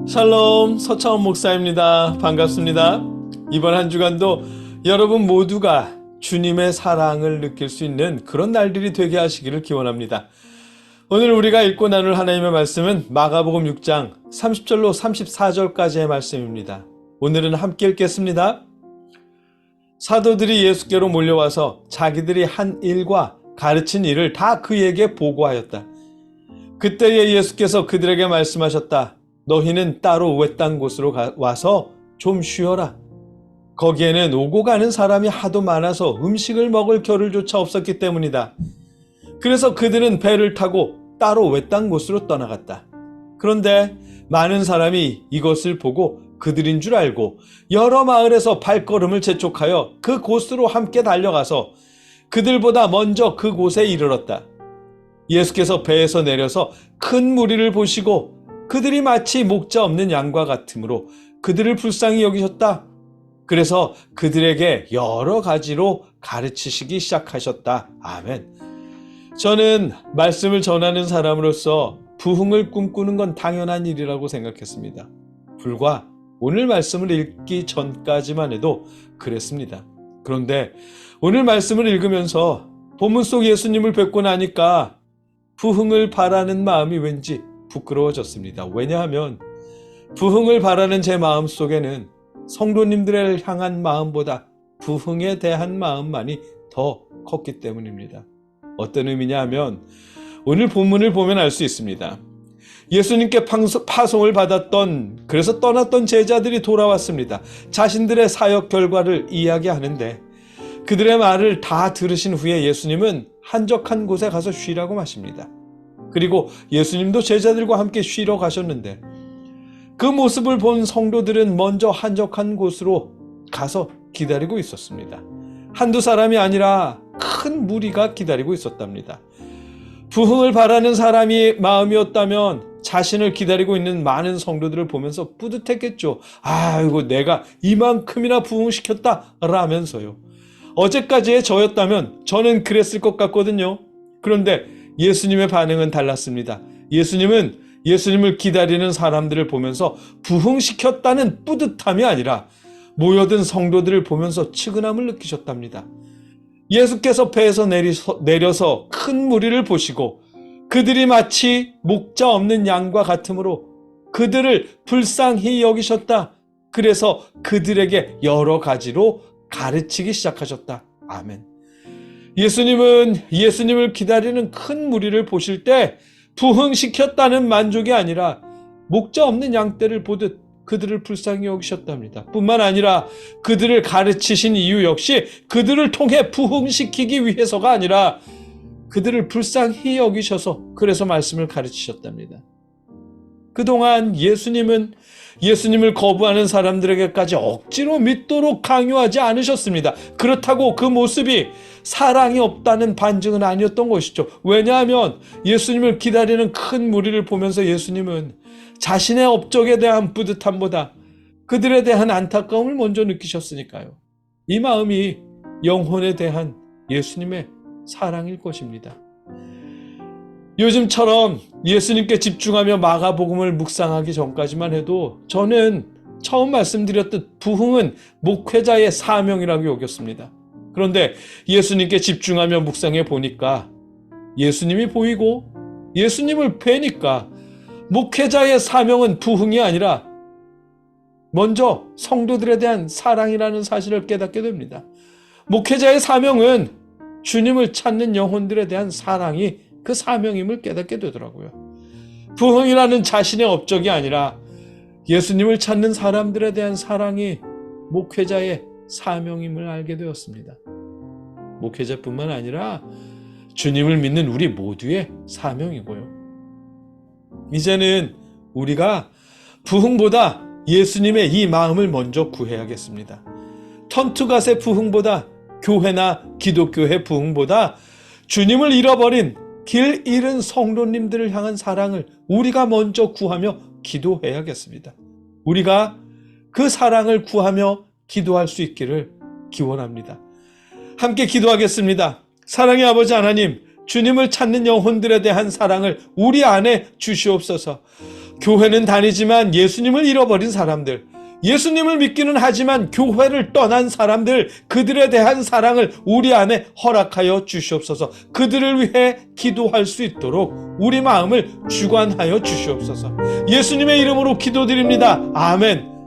샬롬, 서창원 목사입니다. 반갑습니다. 이번 한 주간도 여러분 모두가 주님의 사랑을 느낄 수 있는 그런 날들이 되게 하시기를 기원합니다. 오늘 우리가 읽고 나눌 하나님의 말씀은 마가복음 6장 30절로 34절까지의 말씀입니다. 오늘은 함께 읽겠습니다. 사도들이 예수께로 몰려와서 자기들이 한 일과 가르친 일을 다 그에게 보고하였다. 그때에 예수께서 그들에게 말씀하셨다. 너희는 따로 외딴 곳으로 와서 좀 쉬어라. 거기에는 오고 가는 사람이 하도 많아서 음식을 먹을 겨를조차 없었기 때문이다. 그래서 그들은 배를 타고 따로 외딴 곳으로 떠나갔다. 그런데 많은 사람이 이것을 보고 그들인 줄 알고 여러 마을에서 발걸음을 재촉하여 그 곳으로 함께 달려가서 그들보다 먼저 그곳에 이르렀다. 예수께서 배에서 내려서 큰 무리를 보시고 그들이 마치 목자 없는 양과 같으므로 그들을 불쌍히 여기셨다. 그래서 그들에게 여러 가지로 가르치시기 시작하셨다. 아멘. 저는 말씀을 전하는 사람으로서 부흥을 꿈꾸는 건 당연한 일이라고 생각했습니다. 불과 오늘 말씀을 읽기 전까지만 해도 그랬습니다. 그런데 오늘 말씀을 읽으면서 본문 속 예수님을 뵙고 나니까 부흥을 바라는 마음이 왠지 부끄러워졌습니다. 왜냐하면 부흥을 바라는 제 마음 속에는 성도님들을 향한 마음보다 부흥에 대한 마음만이 더 컸기 때문입니다. 어떤 의미냐 하면 오늘 본문을 보면 알 수 있습니다. 예수님께 파송을 받았던, 그래서 떠났던 제자들이 돌아왔습니다. 자신들의 사역 결과를 이야기하는데 그들의 말을 다 들으신 후에 예수님은 한적한 곳에 가서 쉬라고 하십니다. 그리고 예수님도 제자들과 함께 쉬러 가셨는데 그 모습을 본 성도들은 먼저 한적한 곳으로 가서 기다리고 있었습니다. 한두 사람이 아니라 큰 무리가 기다리고 있었답니다. 부흥을 바라는 사람이 마음이었다면 자신을 기다리고 있는 많은 성도들을 보면서 뿌듯했겠죠. 아이고, 내가 이만큼이나 부흥시켰다 라면서요. 어제까지의 저였다면 저는 그랬을 것 같거든요. 그런데 예수님의 반응은 달랐습니다. 예수님을 기다리는 사람들을 보면서 부흥시켰다는 뿌듯함이 아니라 모여든 성도들을 보면서 측은함을 느끼셨답니다. 예수께서 배에서 내려서 큰 무리를 보시고 그들이 마치 목자 없는 양과 같으므로 그들을 불쌍히 여기셨다. 그래서 그들에게 여러 가지로 가르치기 시작하셨다. 아멘. 예수님을 기다리는 큰 무리를 보실 때 부흥시켰다는 만족이 아니라 목자 없는 양떼를 보듯 그들을 불쌍히 여기셨답니다. 뿐만 아니라 그들을 가르치신 이유 역시 그들을 통해 부흥시키기 위해서가 아니라 그들을 불쌍히 여기셔서 그래서 말씀을 가르치셨답니다. 그동안 예수님을 거부하는 사람들에게까지 억지로 믿도록 강요하지 않으셨습니다. 그렇다고 그 모습이 사랑이 없다는 반증은 아니었던 것이죠. 왜냐하면 예수님을 기다리는 큰 무리를 보면서 예수님은 자신의 업적에 대한 뿌듯함보다 그들에 대한 안타까움을 먼저 느끼셨으니까요. 이 마음이 영혼에 대한 예수님의 사랑일 것입니다. 요즘처럼 예수님께 집중하며 마가복음을 묵상하기 전까지만 해도 저는 처음 말씀드렸듯 부흥은 목회자의 사명이라고 여겼습니다. 그런데 예수님께 집중하며 묵상해 보니까 예수님이 보이고 예수님을 뵈니까 목회자의 사명은 부흥이 아니라 먼저 성도들에 대한 사랑이라는 사실을 깨닫게 됩니다. 목회자의 사명은 주님을 찾는 영혼들에 대한 사랑이 그 사명임을 깨닫게 되더라고요. 부흥이라는 자신의 업적이 아니라 예수님을 찾는 사람들에 대한 사랑이 목회자의 사명임을 알게 되었습니다. 목회자뿐만 아니라 주님을 믿는 우리 모두의 사명이고요. 이제는 우리가 부흥보다 예수님의 이 마음을 먼저 구해야겠습니다. 턴투갓의 부흥보다, 교회나 기독교의 부흥보다 주님을 잃어버린 길 잃은 성도님들을 향한 사랑을 우리가 먼저 구하며 기도해야겠습니다. 우리가 그 사랑을 구하며 기도할 수 있기를 기원합니다. 함께 기도하겠습니다. 사랑의 아버지 하나님, 주님을 찾는 영혼들에 대한 사랑을 우리 안에 주시옵소서. 교회는 다니지만 예수님을 잃어버린 사람들, 예수님을 믿기는 하지만 교회를 떠난 사람들, 그들에 대한 사랑을 우리 안에 허락하여 주시옵소서. 그들을 위해 기도할 수 있도록 우리 마음을 주관하여 주시옵소서. 예수님의 이름으로 기도드립니다. 아멘.